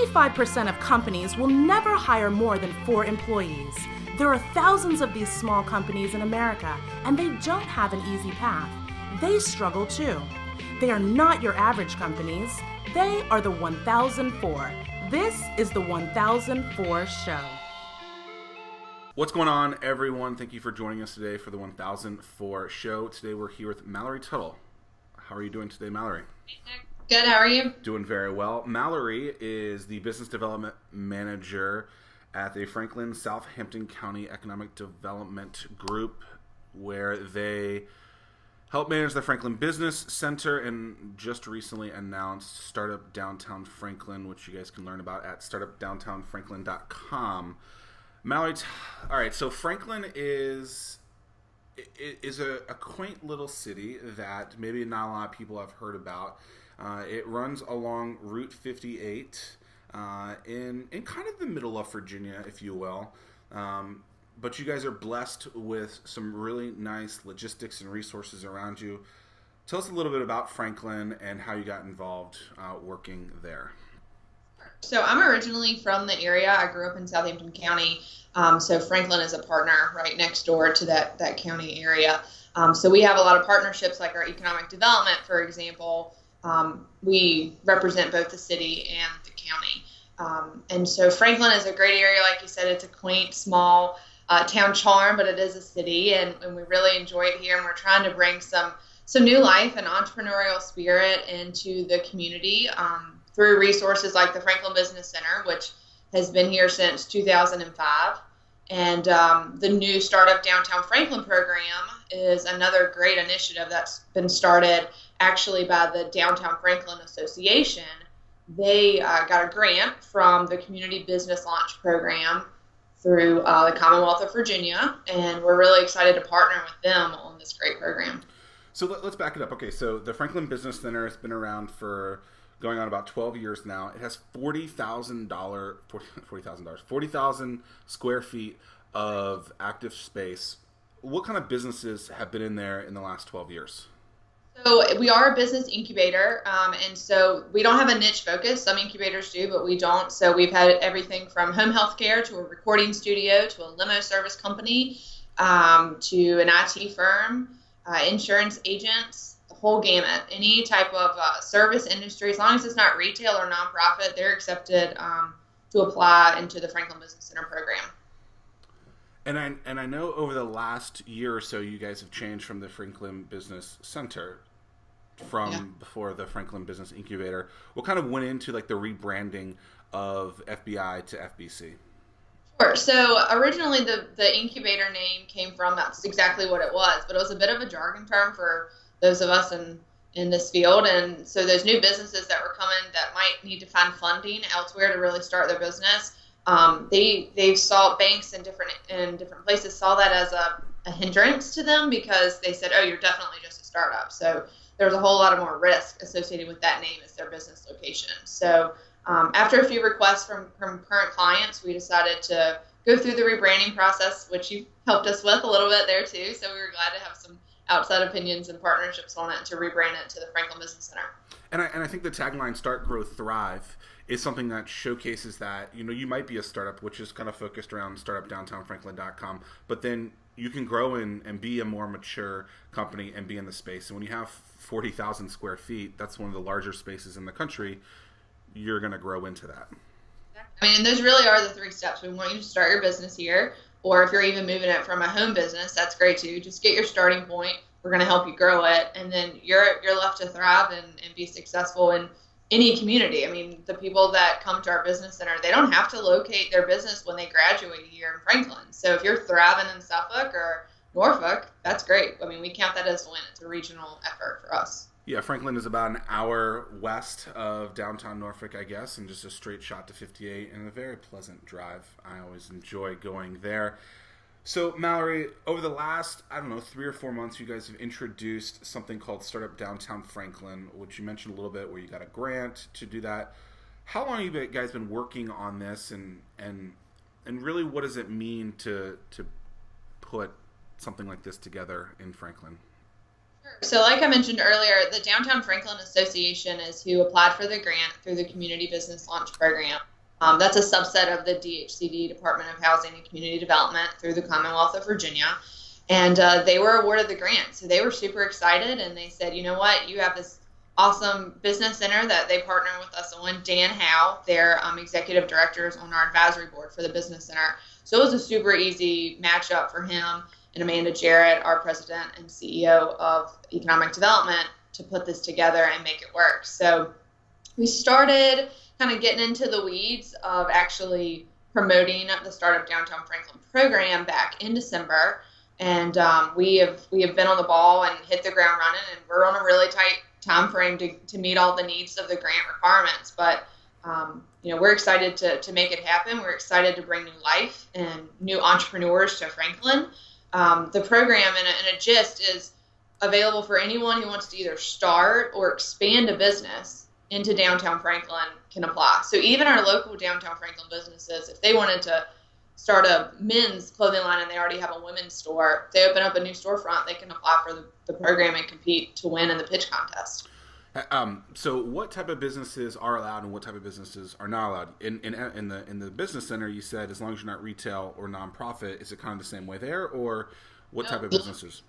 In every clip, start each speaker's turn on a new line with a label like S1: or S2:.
S1: 55% of companies will never hire more than 4 employees. There are thousands of these small companies in America, and they don't have an easy path. They struggle too. They are not your average companies. They are the 1004. This is the 1004 Show.
S2: What's going on, everyone? Thank you for joining us today for the 1004 Show. Today we're here with Mallory Tuttle. How are you doing today, Mallory?
S3: Good, how are you?
S2: Doing very well. Mallory is the Business Development Manager at the Franklin Southampton County Economic Development Group, where they help manage the Franklin Business Center and just recently announced Startup Downtown Franklin, which you guys can learn about at startupdowntownfranklin.com. Mallory, all right, so Franklin is a quaint little city that maybe not a lot of people have heard about. It runs along Route 58 in kind of the middle of Virginia, if you will. But you guys are blessed with some really nice logistics and resources around you. Tell us a little bit about Franklin and how you got involved working there.
S3: So I'm originally from the area. I grew up in Southampton County. So Franklin is a partner right next door to that county area. So we have a lot of partnerships, like our economic development, for example. We represent both the city and the county. And so Franklin is a great area. Like you said, it's a quaint, small town charm, but it is a city, and we really enjoy it here. And we're trying to bring some new life and entrepreneurial spirit into the community through resources like the Franklin Business Center, which has been here since 2005. And the new Startup Downtown Franklin program is another great initiative that's been started actually by the Downtown Franklin Association. They got a grant from the Community Business Launch Program through the Commonwealth of Virginia, and we're really excited to partner with them on this great program.
S2: So let's back it up. Okay, so the Franklin Business Center has been around for going on about 12 years now. It has 40,000 square feet of active space. What kind of businesses have been in there in the last 12 years?
S3: So we are a business incubator, and so we don't have a niche focus. Some incubators do, but we don't. So we've had everything from home health care to a recording studio to a limo service company to an IT firm, insurance agents, the whole gamut. Any type of service industry, as long as it's not retail or nonprofit, they're accepted to apply into the Franklin Business Center program.
S2: And I know over the last year or so, you guys have changed from the Franklin Business Center before the Franklin Business Incubator. What kind of went into like the rebranding of FBI to FBC?
S3: Sure. So originally the incubator name came from, that's exactly what it was, but it was a bit of a jargon term for those of us in this field. And so those new businesses that were coming that might need to find funding elsewhere to really start their business, they saw banks in different places saw that as a hindrance to them, because they said, oh, you're definitely just a startup. So there's a whole lot of more risk associated with that name as their business location. So after a few requests from current clients, we decided to go through the rebranding process, which you helped us with a little bit there too. So we were glad to have some outside opinions and partnerships on it to rebrand it to the Franklin Business Center.
S2: And I think the tagline "Start, Grow, Thrive" is something that showcases that, you might be a startup, which is kind of focused around startupdowntownfranklin.com, but then you can grow and be a more mature company and be in the space. And when you have 40,000 square feet, that's one of the larger spaces in the country, you're going to grow into that.
S3: I mean, those really are the 3 steps. We want you to start your business here, or if you're even moving it from a home business, that's great too. Just get your starting point. We're going to help you grow it, and then you're left to thrive and be successful in any community. I mean, the people that come to our business center, they don't have to locate their business when they graduate here in Franklin. So if you're thriving in Suffolk or Norfolk, that's great. I mean, we count that as a win. It's a regional effort for us.
S2: Yeah, Franklin is about an hour west of downtown Norfolk, I guess, and just a straight shot to 58, and a very pleasant drive. I always enjoy going there. So, Mallory, over the last, 3 or 4 months, you guys have introduced something called Startup Downtown Franklin, which you mentioned a little bit, where you got a grant to do that. How long have you guys been working on this, and really what does it mean to put something like this together in Franklin?
S3: So like I mentioned earlier, the Downtown Franklin Association is who applied for the grant through the Community Business Launch Program. That's a subset of the DHCD, Department of Housing and Community Development, through the Commonwealth of Virginia. And they were awarded the grant. So they were super excited, and they said, you know what, you have this awesome business center that they partner with us on. Dan Howe, their executive director, is on our advisory board for the business center. So it was a super easy matchup for him and Amanda Jarrett, our president and CEO of economic development, to put this together and make it work. So we started kind of getting into the weeds of actually promoting the Startup Downtown Franklin program back in December. And we have been on the ball and hit the ground running, and we're on a really tight time frame to meet all the needs of the grant requirements. But we're excited to make it happen. We're excited to bring new life and new entrepreneurs to Franklin. The program, in a gist, is available for anyone who wants to either start or expand a business into downtown Franklin can apply. So even our local downtown Franklin businesses, if they wanted to start a men's clothing line and they already have a women's store, if they open up a new storefront, they can apply for the program and compete to win in the pitch contest.
S2: So what type of businesses are allowed and what type of businesses are not allowed? In the business center, you said as long as you're not retail or nonprofit, is it kind of the same way there, or what type of businesses?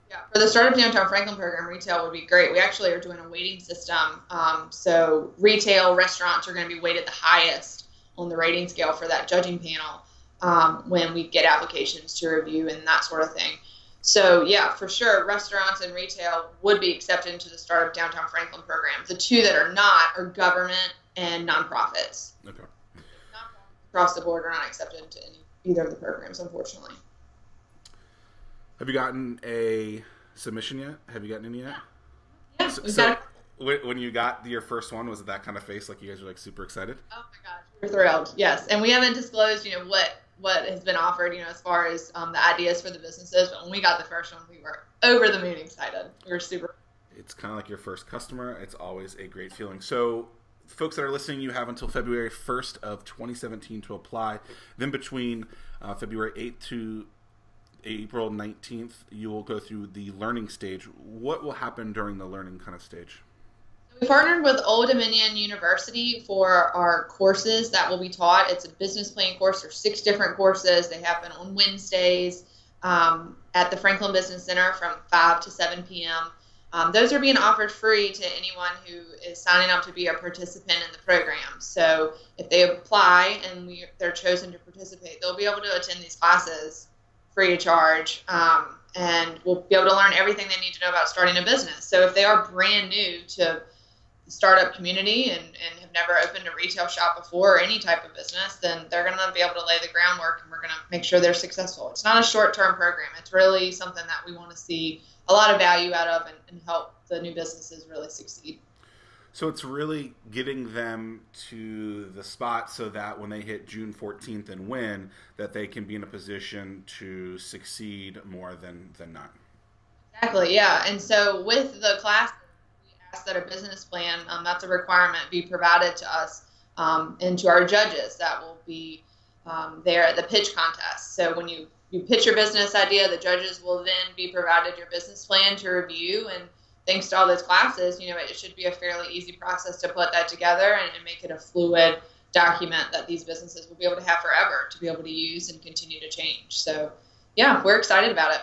S3: Yeah, for the Startup Downtown Franklin program, retail would be great. We actually are doing a weighting system. So retail restaurants are going to be weighted the highest on the rating scale for that judging panel when we get applications to review and that sort of thing. So yeah, for sure, restaurants and retail would be accepted into the Startup Downtown Franklin program. The two that are not are government and nonprofits.
S2: Okay.
S3: Nonprofits across the board are not accepted into either of the programs, unfortunately.
S2: Have you gotten a submission yet? Have you gotten any yet?
S3: Yeah.
S2: So when you got your first one, was it that kind of face, like you guys were like super excited?
S3: Oh my gosh, we were thrilled. Yes, and we haven't disclosed, what has been offered, as far as the ideas for the businesses. But when we got the first one, we were over the moon excited. We were super.
S2: It's kind of like your first customer. It's always a great feeling. So folks that are listening, you have until February 1st of 2017 to apply. Then between February 8th to April 19th, you will go through the learning stage. What will happen during the learning kind of stage?
S3: We partnered with Old Dominion University for our courses that will be taught. It's a business plan course. There's 6 different courses. They happen on Wednesdays at the Franklin Business Center from 5 to 7 p.m. Those are being offered free to anyone who is signing up to be a participant in the program. So if they apply and they're chosen to participate, they'll be able to attend these classes free of charge, and we'll be able to learn everything they need to know about starting a business. So if they are brand new to the startup community and have never opened a retail shop before or any type of business, then they're going to be able to lay the groundwork, and we're going to make sure they're successful. It's not a short-term program. It's really something that we want to see a lot of value out of and help the new businesses really succeed.
S2: So it's really getting them to the spot so that when they hit June 14th and win, that they can be in a position to succeed more than not.
S3: Exactly, yeah. And so with the class, we ask that a business plan, that's a requirement, be provided to us and to our judges that will be there at the pitch contest. So when you pitch your business idea, the judges will then be provided your business plan to review, and thanks to all those classes, it should be a fairly easy process to put that together and make it a fluid document that these businesses will be able to have forever to be able to use and continue to change. So, yeah, we're excited about it.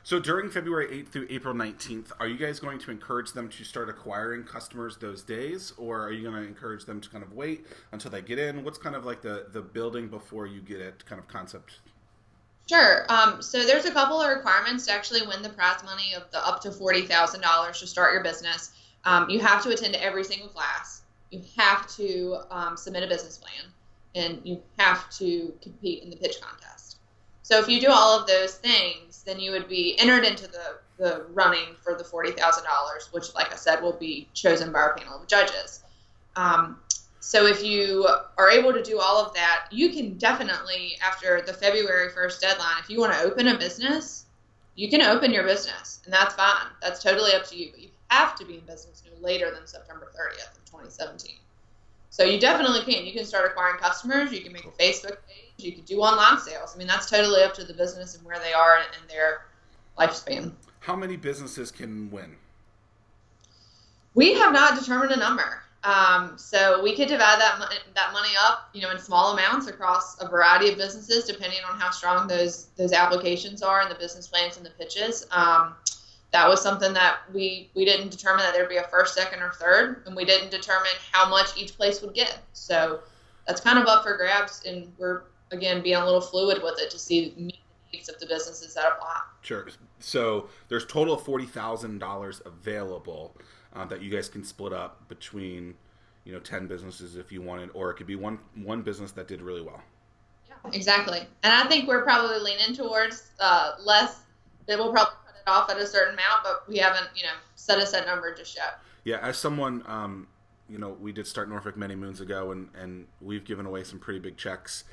S2: So during February 8th through April 19th, are you guys going to encourage them to start acquiring customers those days, or are you going to encourage them to kind of wait until they get in? What's kind of like the building before you get it kind of concept?
S3: Sure. So there's a couple of requirements to actually win the prize money of the up to $40,000 to start your business. You have to attend every single class. You have to submit a business plan, and you have to compete in the pitch contest. So if you do all of those things, then you would be entered into the running for the $40,000, which, like I said, will be chosen by our panel of judges. So if you are able to do all of that, you can definitely, after the February 1st deadline, if you want to open a business, you can open your business, and that's fine. That's totally up to you, but you have to be in business no later than September 30th of 2017. So you definitely can. You can start acquiring customers. You can make a Facebook page. You can do online sales. I mean, that's totally up to the business and where they are in their lifespan.
S2: How many businesses can win?
S3: We have not determined a number. So we could divide that money up, in small amounts across a variety of businesses, depending on how strong those applications are and the business plans and the pitches. That was something that we didn't determine that there'd be a first, second, or third, and we didn't determine how much each place would get. So that's kind of up for grabs, and we're, again, being a little fluid with it to see the needs of the businesses that apply.
S2: Sure. So there's total of $40,000 available that you guys can split up between, 10 businesses if you wanted, or it could be one business that did really well.
S3: Yeah, exactly. And I think we're probably leaning towards less. That we'll probably cut it off at a certain amount, but we haven't, set a set number just yet.
S2: Yeah, as someone, we did start Norfolk many moons ago, and we've given away some pretty big checks,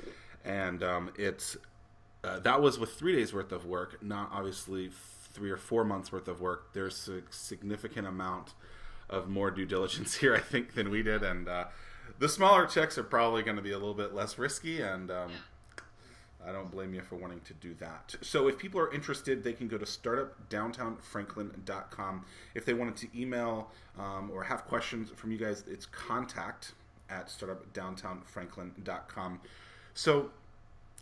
S2: and it's that was with 3 days worth of work, not obviously 3 or 4 months worth of work. There's a significant amount of more due diligence here, I think, than we did, and the smaller checks are probably going to be a little bit less risky, and I don't blame you for wanting to do that. So if people are interested, they can go to startupdowntownfranklin.com. If they wanted to email or have questions from you guys, it's contact@startupdowntownfranklin.com. So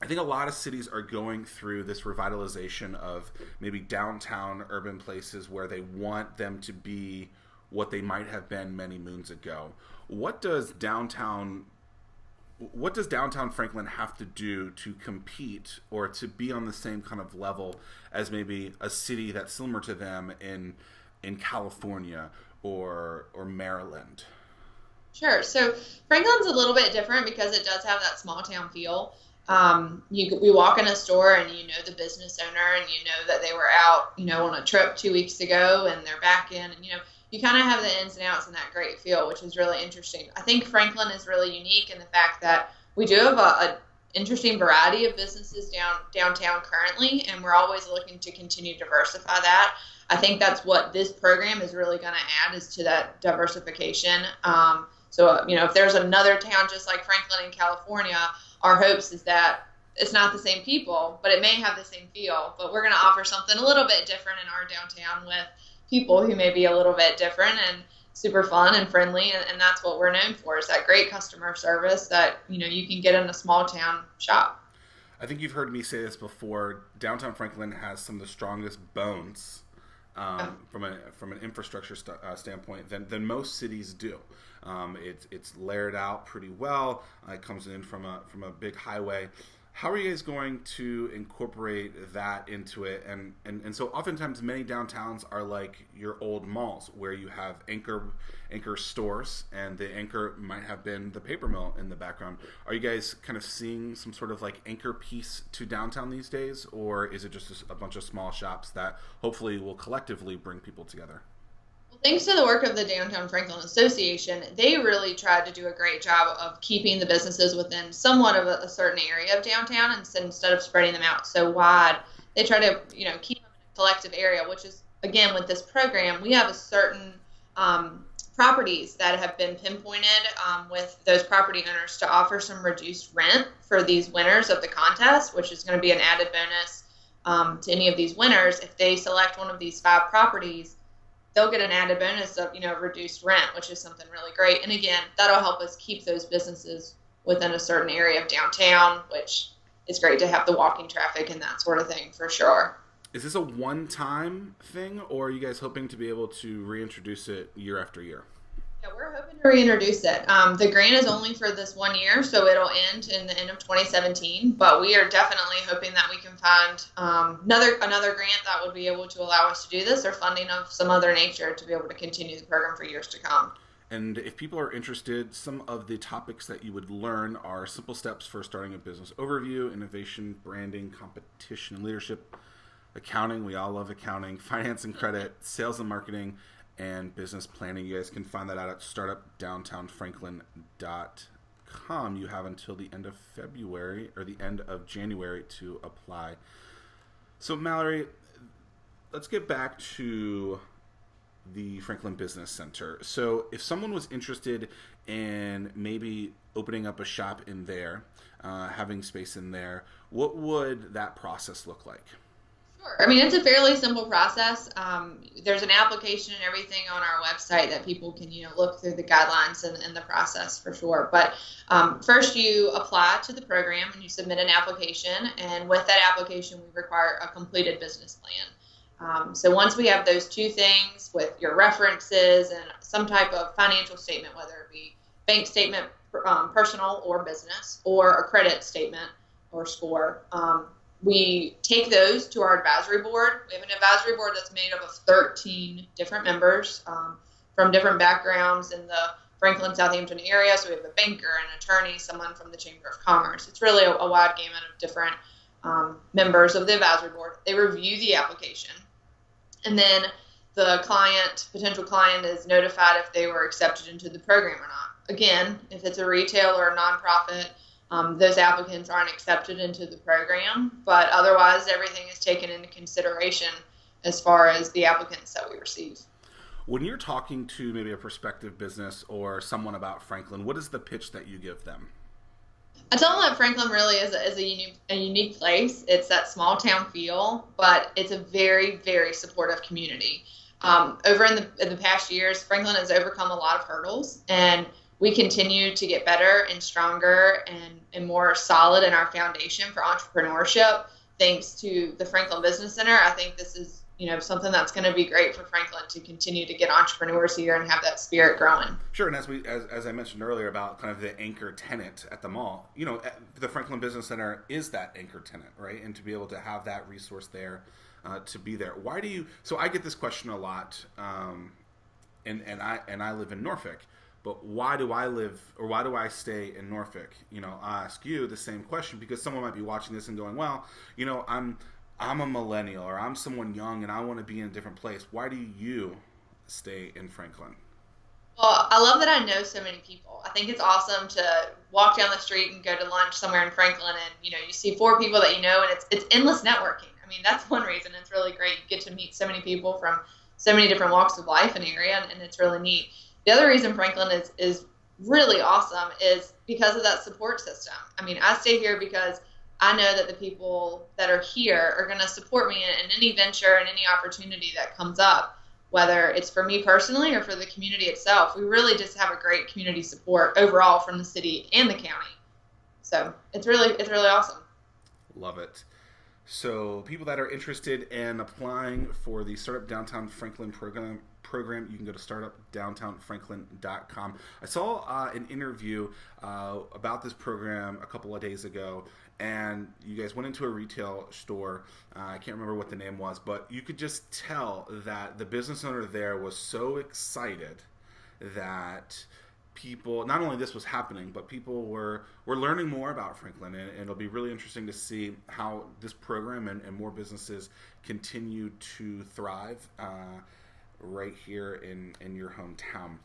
S2: I think a lot of cities are going through this revitalization of maybe downtown urban places where they want them to be what they might have been many moons ago. What does downtown Franklin have to do to compete or to be on the same kind of level as maybe a city that's similar to them in California or Maryland?
S3: Sure. So Franklin's a little bit different because it does have that small town feel. We walk in a store and the business owner and that they were out, on a trip 2 weeks ago and they're back in, and you kind of have the ins and outs and that great feel, which is really interesting. I think Franklin is really unique in the fact that we do have a interesting variety of businesses downtown currently, and we're always looking to continue to diversify that. I think that's what this program is really going to add, is to that diversification. So if there's another town just like Franklin in California, our hopes is that it's not the same people, but it may have the same feel. But we're going to offer something a little bit different in our downtown with people who may be a little bit different and super fun and friendly. And that's what we're known for, is that great customer service that, you can get in a small town shop.
S2: I think you've heard me say this before. Downtown Franklin has some of the strongest bones from an infrastructure standpoint than most cities do. It's layered out pretty well. It comes in from a big highway. How are you guys going to incorporate that into it? And so oftentimes many downtowns are like your old malls where you have anchor stores, and the anchor might have been the paper mill in the background. Are you guys kind of seeing some sort of like anchor piece to downtown these days, or is it just a bunch of small shops that hopefully will collectively bring people together?
S3: Thanks to the work of the Downtown Franklin Association, they really tried to do a great job of keeping the businesses within somewhat of a certain area of downtown, and instead of spreading them out so wide, they try to keep them in a collective area, which is, again, with this program, we have a certain properties that have been pinpointed with those property owners to offer some reduced rent for these winners of the contest, which is going to be an added bonus to any of these winners. If they select one of these 5 properties, they'll get an added bonus of, reduced rent, which is something really great. And again, that'll help us keep those businesses within a certain area of downtown, which is great to have the walking traffic and that sort of thing for sure.
S2: Is this a one-time thing, or are you guys hoping to be able to reintroduce it year after year?
S3: Yeah, we're hoping to reintroduce it. The grant is only for this 1 year, so it'll end in the end of 2017. But we are definitely hoping that we can find another grant that would be able to allow us to do this, or funding of some other nature to be able to continue the program for years to come.
S2: And if people are interested, some of the topics that you would learn are simple steps for starting a business overview, innovation, branding, competition, and leadership, accounting. We all love accounting, finance and credit, sales and marketing, and business planning. You guys can find that out at startupdowntownfranklin.com. You have until the end of February or the end of January to apply. So Mallory, let's get back to the Franklin Business Center. So if someone was interested in maybe opening up a shop in there, having space in there, what would that process look like?
S3: Sure. I mean, it's a fairly simple process. There's an application and everything on our website that people can, look through the guidelines and the process for sure. But first, you apply to the program and you submit an application. And with that application, we require a completed business plan. So once we have those two things with your references and some type of financial statement, whether it be bank statement, personal or business, or a credit statement or score, we take those to our advisory board. We have an advisory board that's made up of 13 different members from different backgrounds in the Franklin, Southampton area. So we have a banker, an attorney, someone from the Chamber of Commerce. It's really a wide gamut of different members of the advisory board. They review the application. And then the potential client is notified if they were accepted into the program or not. Again, if it's a retail or a nonprofit, those applicants aren't accepted into the program, but otherwise everything is taken into consideration as far as the applicants that we receive.
S2: When you're talking to maybe a prospective business or someone about Franklin, what is the pitch that you give them?
S3: I tell them that Franklin really is a unique place. It's that small town feel, but it's a very, very supportive community. Over in the past years, Franklin has overcome a lot of hurdles, and we continue to get better and stronger and more solid in our foundation for entrepreneurship thanks to the Franklin Business Center. I think this is something that's going to be great for Franklin to continue to get entrepreneurs here and have that spirit growing.
S2: Sure, and as I mentioned earlier about kind of the anchor tenant at the mall, the Franklin Business Center is that anchor tenant, right? And to be able to have that resource there, to be there. Why do you? So I get this question a lot, and I live in Norfolk. But why do I stay in Norfolk? I ask you the same question because someone might be watching this and going, well, I'm a millennial or I'm someone young and I want to be in a different place. Why do you stay in Franklin?
S3: Well, I love that I know so many people. I think it's awesome to walk down the street and go to lunch somewhere in Franklin and, you see 4 people that you know, and it's endless networking. I mean, that's one reason it's really great. You get to meet so many people from so many different walks of life and area, and it's really neat. The other reason Franklin is really awesome is because of that support system. I mean, I stay here because I know that the people that are here are going to support me in any venture and any opportunity that comes up, whether it's for me personally or for the community itself. We really just have a great community support overall from the city and the county. So it's really awesome.
S2: Love it. So people that are interested in applying for the Startup Downtown Franklin program, you can go to startupdowntownfranklin.com. I saw an interview about this program a couple of days ago, and you guys went into a retail store. I can't remember what the name was, but you could just tell that the business owner there was so excited that people, not only this was happening, but people were learning more about Franklin, and it'll be really interesting to see how this program and more businesses continue to thrive right here in your hometown.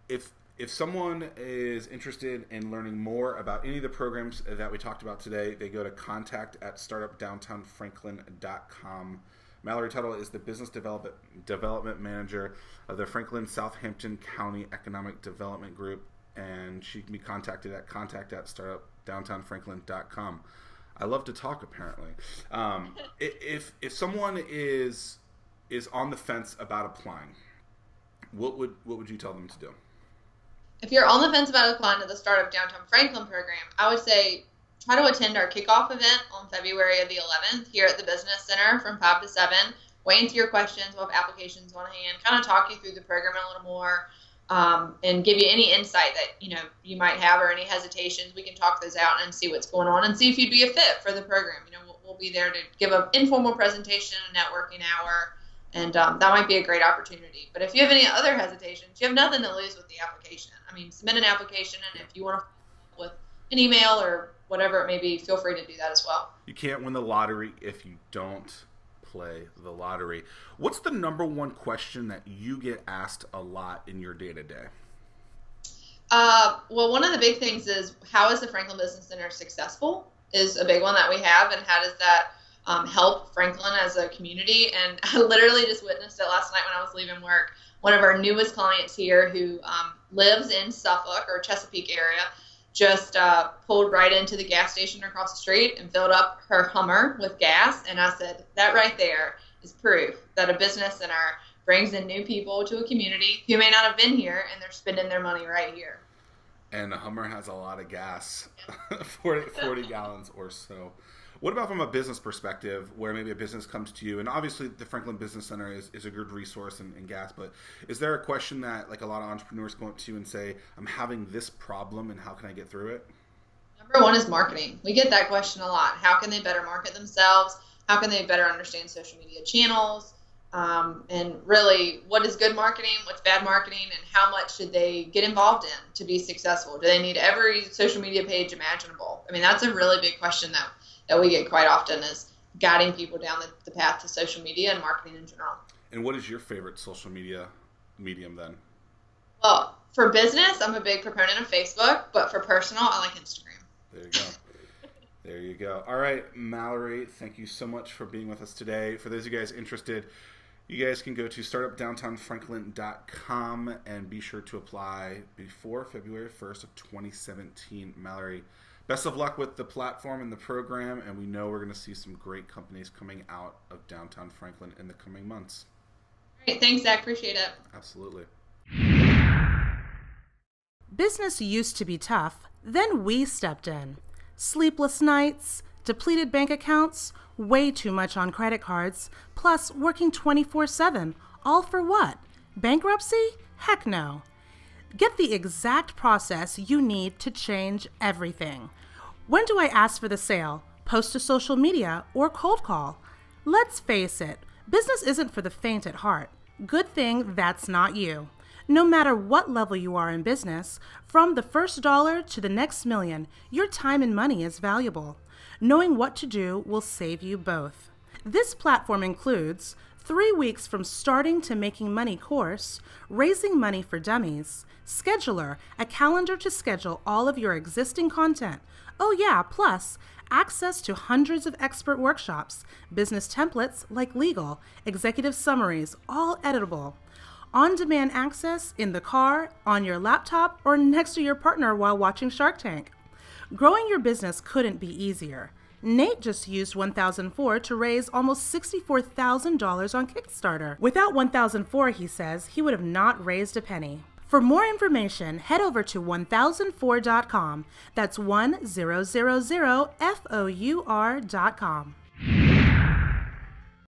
S2: If someone is interested in learning more about any of the programs that we talked about today, they go to contact@startupdowntownfranklin.com. Mallory Tuttle is the Business Development Manager of the Franklin Southampton County Economic Development Group, and she can be contacted at contact@startupdowntownfranklin.com. I love to talk, apparently. If someone is on the fence about applying, what would you tell them to do?
S3: If you're on the fence about applying to the Startup Downtown Franklin program, I would say try to attend our kickoff event on February the 11th here at the Business Center from 5 to 7. Weigh into your questions. We'll have applications on hand, kind of talk you through the program a little more, and give you any insight that you might have or any hesitations. We can talk those out and see what's going on and see if you'd be a fit for the program. We'll be there to give an informal presentation, a networking hour, and that might be a great opportunity. But if you have any other hesitations, you have nothing to lose with the application. I mean, submit an application, and if you want to follow up with an email or whatever it may be, feel free to do that as well.
S2: You can't win the lottery if you don't play the lottery. What's the number one question that you get asked a lot in your day-to-day?
S3: Well, one of the big things is, how is the Franklin Business Center successful is a big one that we have, and how does that help Franklin as a community? And I literally just witnessed it last night when I was leaving work. One of our newest clients here who lives in Suffolk or Chesapeake area just pulled right into the gas station across the street and filled up her Hummer with gas. And I said, that right there is proof that a business center brings in new people to a community who may not have been here, and they're spending their money right here.
S2: And a Hummer has a lot of gas, 40 gallons or so. What about from a business perspective, where maybe a business comes to you, and obviously the Franklin Business Center is a good resource in gas, but is there a question that like a lot of entrepreneurs go up to you and say, I'm having this problem and how can I get through it?
S3: Number one is marketing. We get that question a lot. How can they better market themselves? How can they better understand social media channels? And really, what is good marketing? What's bad marketing? And how much should they get involved in to be successful? Do they need every social media page imaginable? I mean, that's a really big question that we get quite often, is guiding people down the path to social media and marketing in general.
S2: And what is your favorite social media medium then?
S3: Well, for business, I'm a big proponent of Facebook, but for personal, I like Instagram.
S2: There you go. There you go. All right, Mallory, thank you so much for being with us today. For those of you guys interested, you guys can go to startupdowntownfranklin.com and be sure to apply before February 1st of 2017. Mallory, best of luck with the platform and the program, and we know we're going to see some great companies coming out of downtown Franklin in the coming months.
S3: Great. Thanks, Zach. Appreciate it.
S2: Absolutely.
S1: Business used to be tough, then we stepped in. Sleepless nights, depleted bank accounts, way too much on credit cards, plus working 24/7. All for what? Bankruptcy? Heck no. Get the exact process you need to change everything. When do I ask for the sale? Post to social media or cold call? Let's face it, business isn't for the faint at heart. Good thing that's not you. No matter what level you are in business, from the first dollar to the next million, your time and money is valuable. Knowing what to do will save you both. This platform includes 3 weeks from starting to making money course, raising money for dummies, scheduler, a calendar to schedule all of your existing content. Oh yeah, plus access to hundreds of expert workshops, business templates like legal, executive summaries, all editable. On-demand access in the car, on your laptop, or next to your partner while watching Shark Tank. Growing your business couldn't be easier. Nate just used 1004 to raise almost $64,000 on Kickstarter. Without 1004, he says, he would have not raised a penny. For more information, head over to 1004.com. That's 1000four.com.